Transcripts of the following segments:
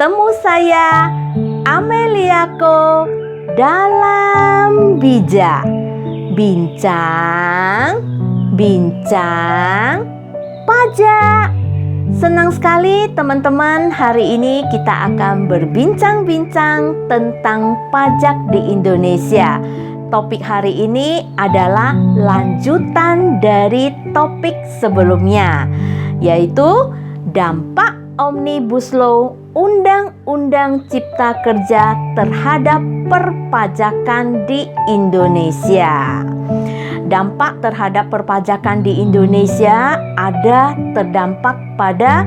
Bertemu saya, Ameliako, dalam bijak. Bincang pajak. Senang sekali teman-teman, hari ini kita akan berbincang-bincang tentang pajak di Indonesia. Topik hari ini adalah lanjutan dari topik sebelumnya, yaitu dampak Omnibus Law Undang-Undang Cipta Kerja terhadap perpajakan di Indonesia. Dampak terhadap perpajakan di Indonesia ada terdampak pada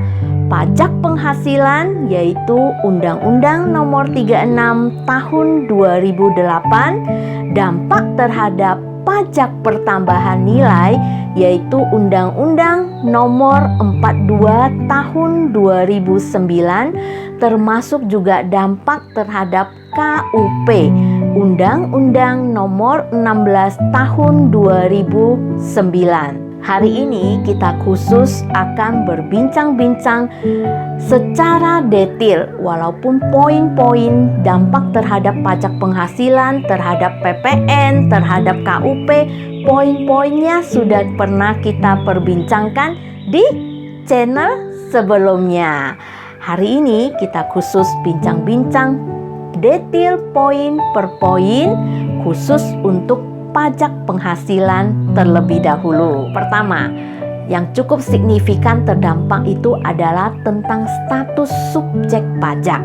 pajak penghasilan, yaitu Undang-Undang Nomor 36 Tahun 2008, dampak terhadap pajak pertambahan nilai, yaitu Undang-Undang Nomor 42 Tahun 2009, termasuk juga dampak terhadap KUP, Undang-Undang Nomor 16 Tahun 2009. Hari ini kita khusus akan berbincang-bincang secara detail, walaupun poin-poin dampak terhadap pajak penghasilan, terhadap PPN, terhadap KUP, poin-poinnya sudah pernah kita perbincangkan di channel sebelumnya. Hari ini kita khusus bincang-bincang detail poin per poin khusus untuk pajak penghasilan terlebih dahulu. Pertama, yang cukup signifikan terdampak itu adalah tentang status subjek pajak.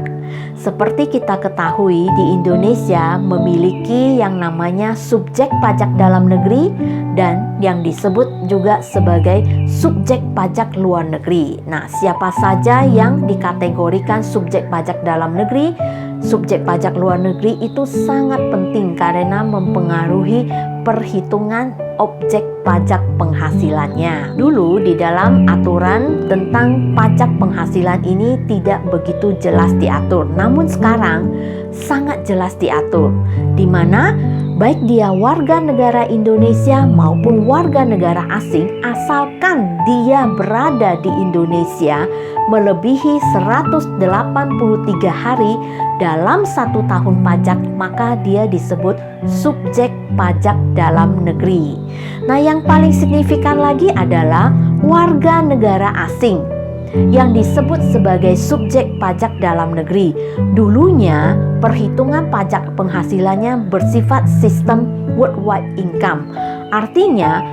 Seperti kita ketahui, di Indonesia memiliki yang namanya subjek pajak dalam negeri dan yang disebut juga sebagai subjek pajak luar negeri. Nah, siapa saja yang dikategorikan subjek pajak dalam negeri? Subjek pajak luar negeri itu sangat penting karena mempengaruhi perhitungan objek pajak penghasilannya. Dulu di dalam aturan tentang pajak penghasilan ini tidak begitu jelas diatur, namun sekarang sangat jelas diatur, di mana baik dia warga negara Indonesia maupun warga negara asing, asalkan dia berada di Indonesia melebihi 183 hari dalam 1 tahun pajak, maka dia disebut subjek pajak dalam negeri. Nah, yang paling signifikan lagi adalah warga negara asing yang disebut sebagai subjek pajak dalam negeri. Dulunya perhitungan pajak penghasilannya bersifat sistem worldwide income. Artinya,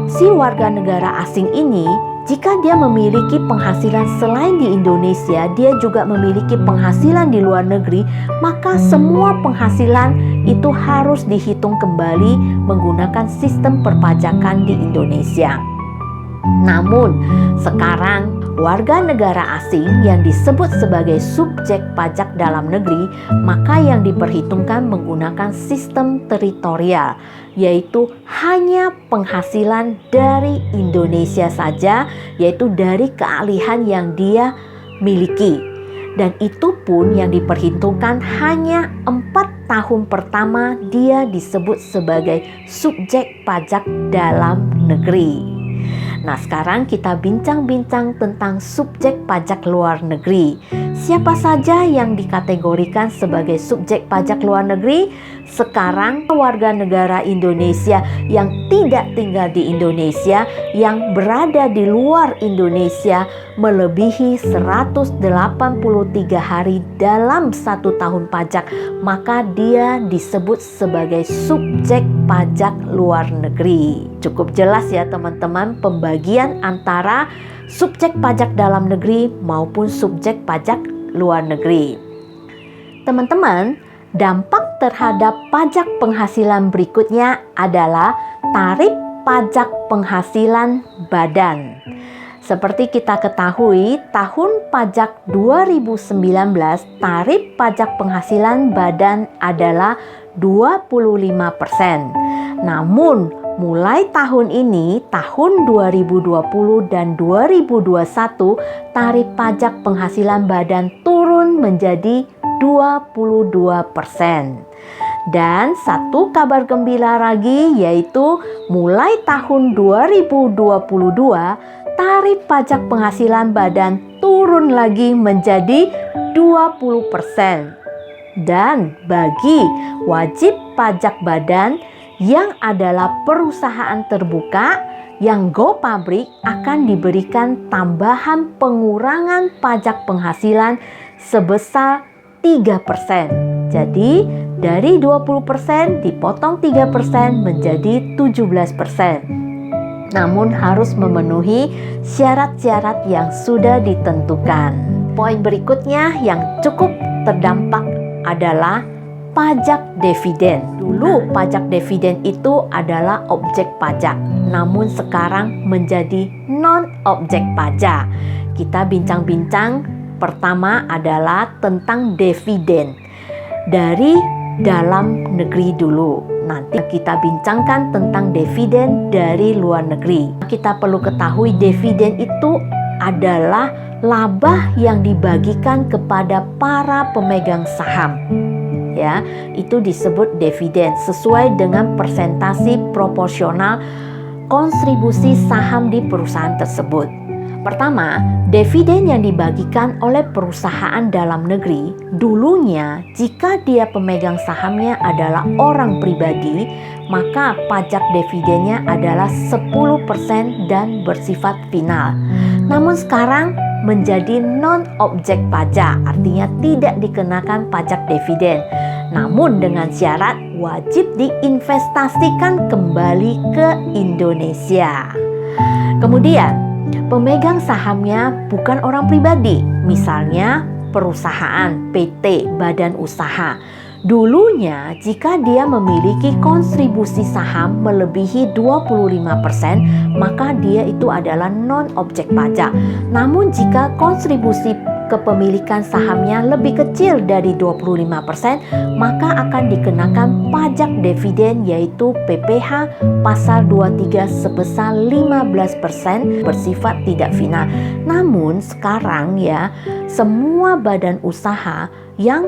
si warga negara asing ini jika dia memiliki penghasilan selain di Indonesia, dia juga memiliki penghasilan di luar negeri, maka semua penghasilan itu harus dihitung kembali menggunakan sistem perpajakan di Indonesia. Namun, sekarang warga negara asing yang disebut sebagai subjek pajak dalam negeri, maka yang diperhitungkan menggunakan sistem teritorial, yaitu hanya penghasilan dari Indonesia saja, yaitu dari keahlian yang dia miliki. Dan itu pun yang diperhitungkan hanya 4 tahun pertama dia disebut sebagai subjek pajak dalam negeri. Nah, sekarang kita bincang-bincang tentang subjek pajak luar negeri. Siapa saja yang dikategorikan sebagai subjek pajak luar negeri? Sekarang warga negara Indonesia yang tidak tinggal di Indonesia, yang berada di luar Indonesia melebihi 183 hari dalam 1 tahun pajak, maka dia disebut sebagai subjek pajak luar negeri. Cukup jelas ya teman-teman pembagian antara subjek pajak dalam negeri maupun subjek pajak luar negeri. Teman-teman, dampak terhadap pajak penghasilan berikutnya adalah tarif pajak penghasilan badan. Seperti kita ketahui, tahun pajak 2019 tarif pajak penghasilan badan adalah 25%. Namun, mulai tahun ini, tahun 2020 dan 2021, tarif pajak penghasilan badan turun menjadi 22%. Dan satu kabar gembira lagi, yaitu mulai tahun 2022, tarif pajak penghasilan badan turun lagi menjadi 20%. Dan bagi wajib pajak badan yang adalah perusahaan terbuka yang go public akan diberikan tambahan pengurangan pajak penghasilan sebesar 3%. Jadi dari 20% dipotong 3% menjadi 17%. Namun harus memenuhi syarat-syarat yang sudah ditentukan. Poin berikutnya yang cukup terdampak adalah pajak dividen. Dulu pajak dividen itu adalah objek pajak, namun sekarang menjadi non-objek pajak. Kita bincang-bincang pertama adalah tentang dividen dari dalam negeri dulu. Nanti kita bincangkan tentang dividen dari luar negeri. Kita perlu ketahui dividen itu adalah laba yang dibagikan kepada para pemegang saham. Ya, itu disebut dividen sesuai dengan persentase proporsional kontribusi saham di perusahaan tersebut. Pertama, dividen yang dibagikan oleh perusahaan dalam negeri, dulunya jika dia pemegang sahamnya adalah orang pribadi, maka pajak dividennya adalah 10% dan bersifat final. Namun sekarang menjadi non-objek pajak, artinya tidak dikenakan pajak dividen. Namun dengan syarat wajib diinvestasikan kembali ke Indonesia. Kemudian, pemegang sahamnya bukan orang pribadi, misalnya perusahaan, PT, badan usaha. Dulunya jika dia memiliki kontribusi saham melebihi 25%, maka dia itu adalah non-objek pajak. Namun jika kontribusi kepemilikan sahamnya lebih kecil dari 25%, maka akan dikenakan pajak dividen yaitu PPh pasal 23 sebesar 15% bersifat tidak final. Namun sekarang ya, semua badan usaha yang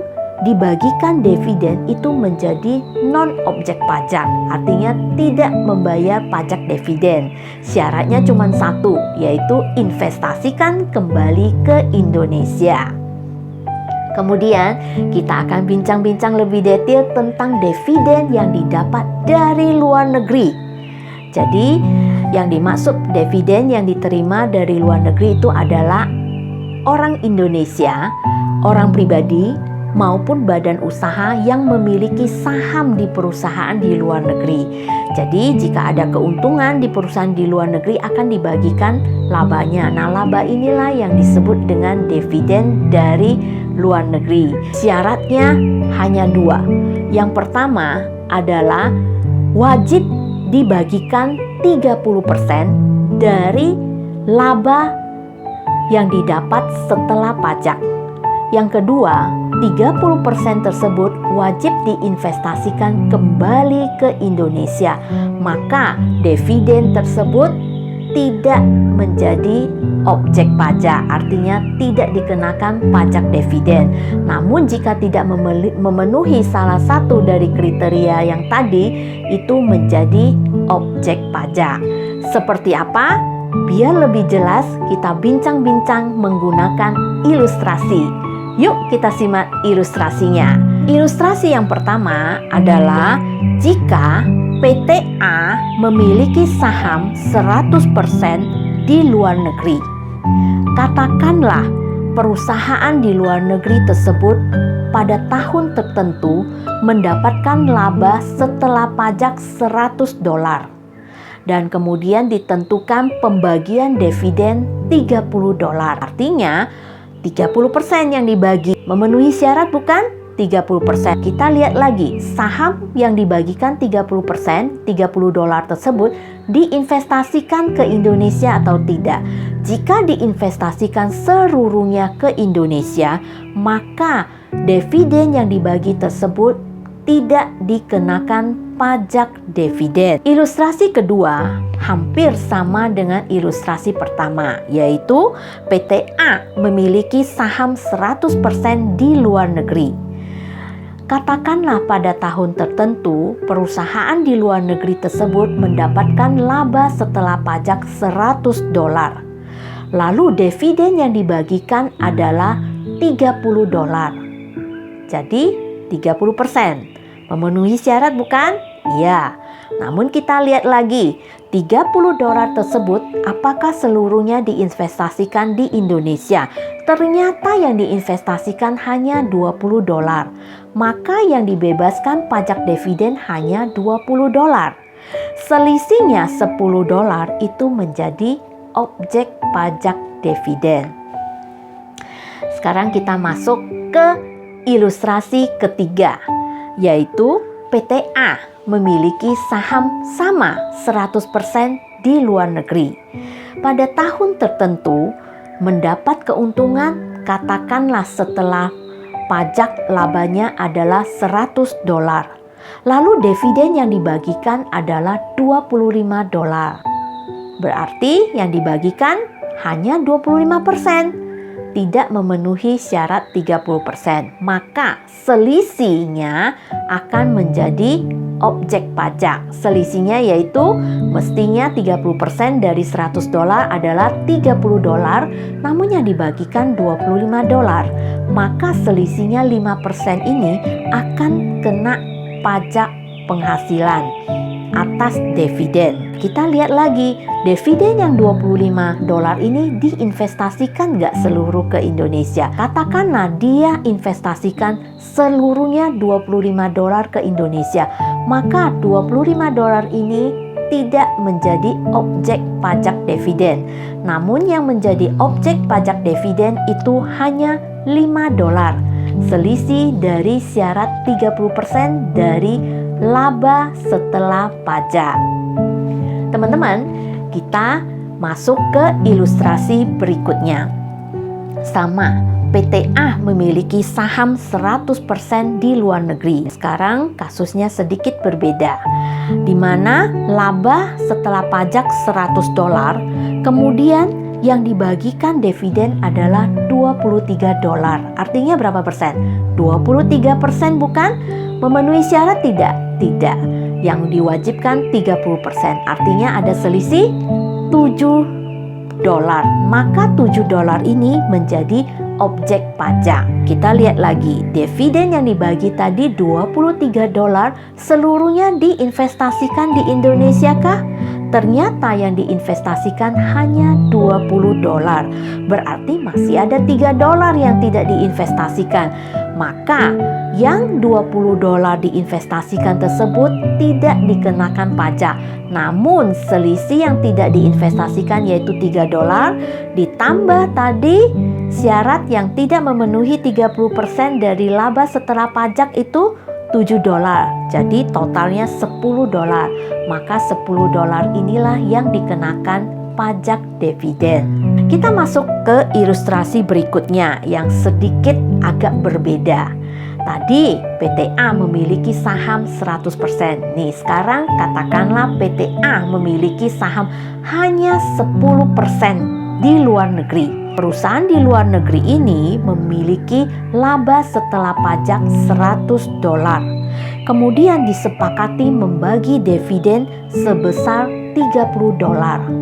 dibagikan dividen itu menjadi non-objek pajak, artinya tidak membayar pajak dividen. Syaratnya cuma satu, yaitu investasikan kembali ke Indonesia. Kemudian kita akan bincang-bincang lebih detail tentang dividen yang didapat dari luar negeri. Jadi yang dimaksud dividen yang diterima dari luar negeri itu adalah orang Indonesia, orang pribadi maupun badan usaha yang memiliki saham di perusahaan di luar negeri. Jadi jika ada keuntungan di perusahaan di luar negeri akan dibagikan labanya. Nah, laba inilah yang disebut dengan dividen dari luar negeri. Syaratnya hanya dua. Yang pertama adalah wajib dibagikan 30% dari laba yang didapat setelah pajak. Yang kedua, 30% tersebut wajib diinvestasikan kembali ke Indonesia. Maka dividen tersebut tidak menjadi objek pajak, artinya tidak dikenakan pajak dividen. Namun jika tidak memenuhi salah satu dari kriteria yang tadi, itu menjadi objek pajak. Seperti apa? Biar lebih jelas, kita bincang-bincang menggunakan ilustrasi. Yuk kita simak ilustrasinya. Ilustrasi yang pertama adalah jika PT A memiliki saham 100% di luar negeri. Katakanlah perusahaan di luar negeri tersebut pada tahun tertentu mendapatkan laba setelah pajak $100. Dan kemudian ditentukan pembagian dividen $30. Artinya 30% yang dibagi memenuhi syarat bukan? 30%. Kita lihat lagi, saham yang dibagikan 30%, $30 tersebut diinvestasikan ke Indonesia atau tidak. Jika diinvestasikan seluruhnya ke Indonesia, maka dividen yang dibagi tersebut tidak dikenakan pajak dividen. Ilustrasi kedua hampir sama dengan ilustrasi pertama, yaitu PT A memiliki saham 100% di luar negeri. Katakanlah pada tahun tertentu perusahaan di luar negeri tersebut mendapatkan laba setelah pajak $100. Lalu dividen yang dibagikan adalah $30. Jadi 30%. Memenuhi syarat bukan? Ya. Namun kita lihat lagi, $30 tersebut apakah seluruhnya diinvestasikan di Indonesia? Ternyata yang diinvestasikan hanya $20. Maka yang dibebaskan pajak dividen hanya $20. Selisihnya $10 itu menjadi objek pajak dividen. Sekarang kita masuk ke ilustrasi ketiga, yaitu PTA memiliki saham sama 100% di luar negeri. Pada tahun tertentu mendapat keuntungan, katakanlah setelah pajak labanya adalah $100. Lalu dividen yang dibagikan adalah $25. Berarti yang dibagikan hanya 25%, tidak memenuhi syarat 30%. Maka selisihnya akan menjadi objek pajak. Selisihnya yaitu mestinya 30% dari $100 adalah $30, namun yang dibagikan $25. Maka selisihnya 5% ini akan kena pajak penghasilan atas dividen. Kita lihat lagi, dividen yang $25 ini diinvestasikan nggak seluruh ke Indonesia? Katakanlah dia investasikan seluruhnya $25 ke Indonesia, maka $25 ini tidak menjadi objek pajak dividen. Namun yang menjadi objek pajak dividen itu hanya $5. Selisih dari syarat 30% dari laba setelah pajak. Teman-teman, kita masuk ke ilustrasi berikutnya. Sama, PTA memiliki saham 100% di luar negeri. Sekarang kasusnya sedikit berbeda, di mana laba setelah pajak $100, kemudian yang dibagikan dividen adalah $23. Artinya berapa persen? 23% bukan? Memenuhi syarat tidak? Tidak. Yang diwajibkan 30%. Artinya ada selisih $7. Maka $7 ini menjadi objek pajak. Kita lihat lagi, dividen yang dibagi tadi $23 seluruhnya diinvestasikan di Indonesia kah? Ternyata yang diinvestasikan hanya $20. Berarti masih ada $3 yang tidak diinvestasikan. Maka yang $20 diinvestasikan tersebut tidak dikenakan pajak. Namun selisih yang tidak diinvestasikan yaitu $3 ditambah tadi syarat yang tidak memenuhi 30% dari laba setelah pajak itu $7. Jadi totalnya $10. Maka $10 inilah yang dikenakan pajak dividen. Kita masuk ke ilustrasi berikutnya yang sedikit agak berbeda. Tadi PTA memiliki saham 100%. Nih, sekarang katakanlah PTA memiliki saham hanya 10% di luar negeri. Perusahaan di luar negeri ini memiliki laba setelah pajak $100. Kemudian disepakati membagi dividen sebesar $30.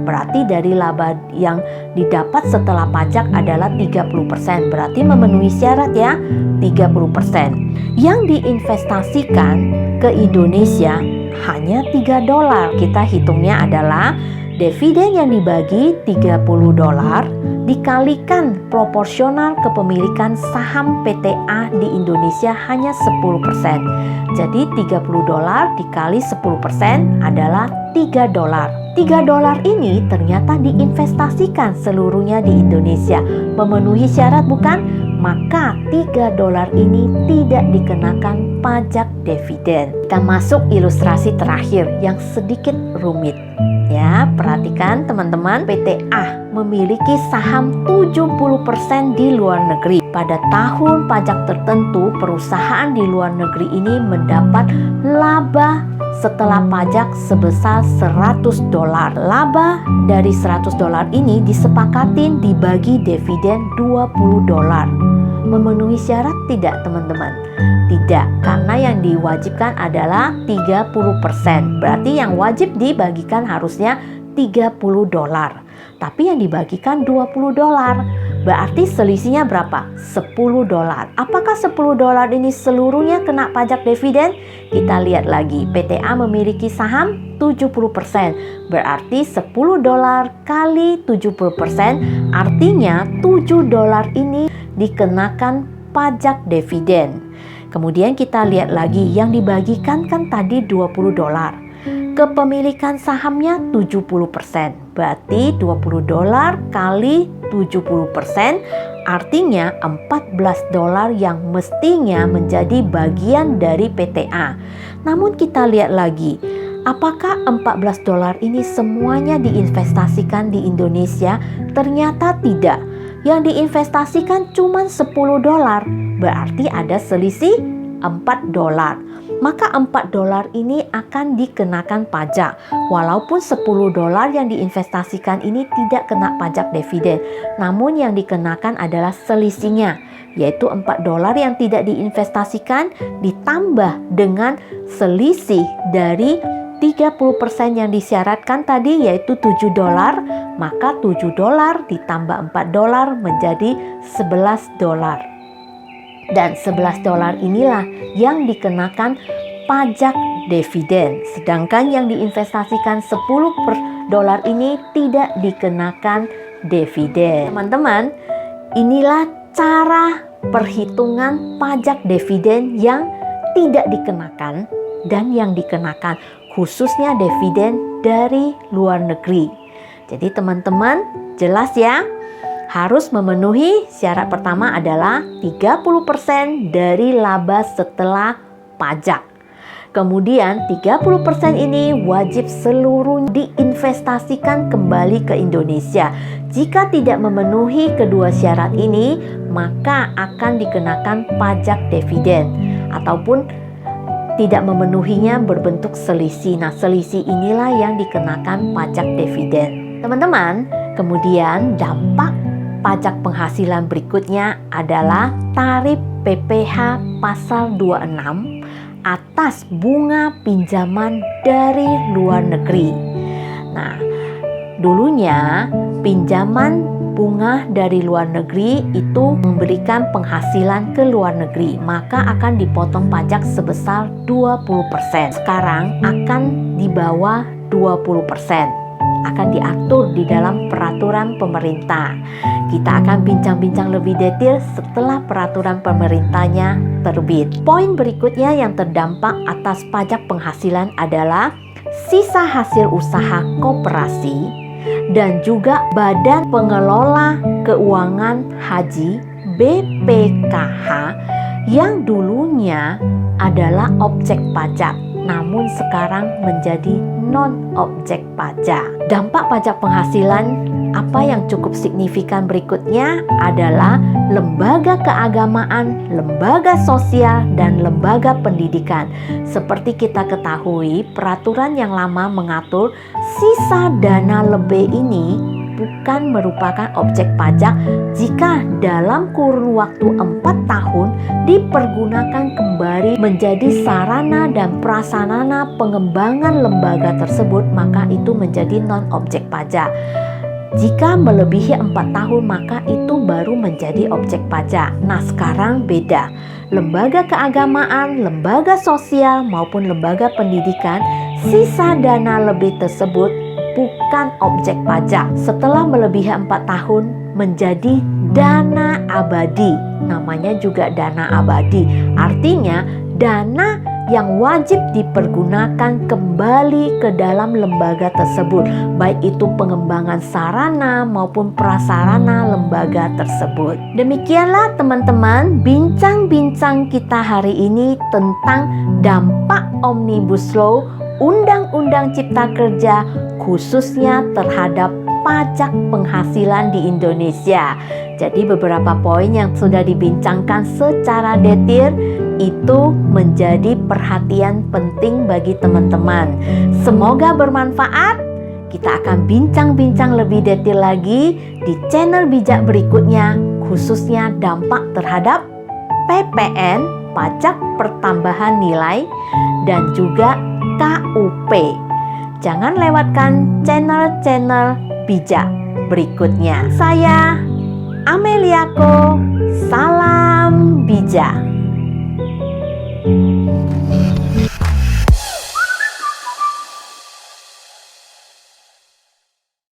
Berarti dari laba yang didapat setelah pajak adalah 30%. Berarti memenuhi syarat ya, 30%. Yang diinvestasikan ke Indonesia hanya $3. Kita hitungnya adalah dividen yang dibagi $30 dikalikan proporsional kepemilikan saham PTA di Indonesia hanya 10%. Jadi $30 dikali 10% adalah $3. $3 ini ternyata diinvestasikan seluruhnya di Indonesia. Memenuhi syarat bukan? Maka $3 ini tidak dikenakan pajak dividen. Kita masuk ilustrasi terakhir yang sedikit rumit. Ya, perhatikan teman-teman, PTA memiliki saham 70% di luar negeri. Pada tahun pajak tertentu, perusahaan di luar negeri ini mendapat laba setelah pajak sebesar $100. Laba dari $100 ini disepakatin dibagi dividen $20. Memenuhi syarat tidak teman-teman? Tidak, karena yang diwajibkan adalah 30%. Berarti yang wajib dibagikan harusnya $30. Tapi yang dibagikan $20. Berarti selisihnya berapa? $10. Apakah $10 ini seluruhnya kena pajak dividen? Kita lihat lagi, PTA memiliki saham 70%. Berarti $10 kali 70%, artinya $7 ini dikenakan pajak dividen. Kemudian kita lihat lagi, yang dibagikan kan tadi $20. Kepemilikan sahamnya 70%. Berarti $20 kali 70%, artinya $14 yang mestinya menjadi bagian dari PTA. Namun kita lihat lagi, apakah $14 ini semuanya diinvestasikan di Indonesia? Ternyata tidak. Yang diinvestasikan cuma $10. Berarti ada selisih $4. Maka $4 ini akan dikenakan pajak. Walaupun $10 yang diinvestasikan ini tidak kena pajak dividen, namun yang dikenakan adalah selisihnya, yaitu $4 yang tidak diinvestasikan ditambah dengan selisih dari 30% yang disyaratkan tadi, yaitu $7. Maka $7 ditambah $4 menjadi $11. Dan $11 inilah yang dikenakan pajak dividen. Sedangkan yang diinvestasikan $10 ini tidak dikenakan dividen. Teman-teman, inilah cara perhitungan pajak dividen yang tidak dikenakan dan yang dikenakan, khususnya dividen dari luar negeri. Jadi teman-teman, jelas ya? Harus memenuhi syarat pertama adalah 30% dari laba setelah pajak. Kemudian 30% ini wajib seluruh diinvestasikan kembali ke Indonesia. Jika tidak memenuhi kedua syarat ini, maka akan dikenakan pajak dividen ataupun tidak memenuhinya berbentuk selisih. Nah, selisih inilah yang dikenakan pajak dividen. Teman-teman, kemudian dampak pajak penghasilan berikutnya adalah tarif PPh pasal 26 atas bunga pinjaman dari luar negeri. Nah, dulunya pinjaman bunga dari luar negeri itu memberikan penghasilan ke luar negeri, maka akan dipotong pajak sebesar 20%. Sekarang akan di bawah 20%. Akan diatur di dalam peraturan pemerintah. Kita akan bincang-bincang lebih detail setelah peraturan pemerintahnya terbit. Poin berikutnya yang terdampak atas pajak penghasilan adalah sisa hasil usaha koperasi dan juga Badan Pengelola Keuangan Haji (BPKH) yang dulunya adalah objek pajak, namun sekarang menjadi non-objek pajak. Dampak pajak penghasilan apa yang cukup signifikan berikutnya adalah lembaga keagamaan, lembaga sosial, dan lembaga pendidikan. Seperti kita ketahui, peraturan yang lama mengatur sisa dana lebih ini bukan merupakan objek pajak jika dalam kurun waktu 4 tahun dipergunakan kembali menjadi sarana dan prasarana pengembangan lembaga tersebut, maka itu menjadi non-objek pajak. Jika melebihi 4 tahun, maka itu baru menjadi objek pajak. Nah, sekarang beda. Lembaga keagamaan, lembaga sosial maupun lembaga pendidikan, sisa dana lebih tersebut bukan objek pajak. Setelah melebihi 4 tahun menjadi dana abadi. Namanya juga dana abadi. Artinya dana yang wajib dipergunakan kembali ke dalam lembaga tersebut, baik itu pengembangan sarana maupun prasarana lembaga tersebut. Demikianlah teman-teman bincang-bincang kita hari ini tentang dampak Omnibus Law Undang-Undang Cipta Kerja khususnya terhadap pajak penghasilan di Indonesia. Jadi beberapa poin yang sudah dibincangkan secara detail itu menjadi perhatian penting bagi teman-teman. Semoga bermanfaat. Kita akan bincang-bincang lebih detail lagi di channel bijak berikutnya, khususnya dampak terhadap PPN, pajak pertambahan nilai, dan juga KUP. jangan lewatkan channel-channel bijak berikutnya. Saya Ameliako, salam bijak.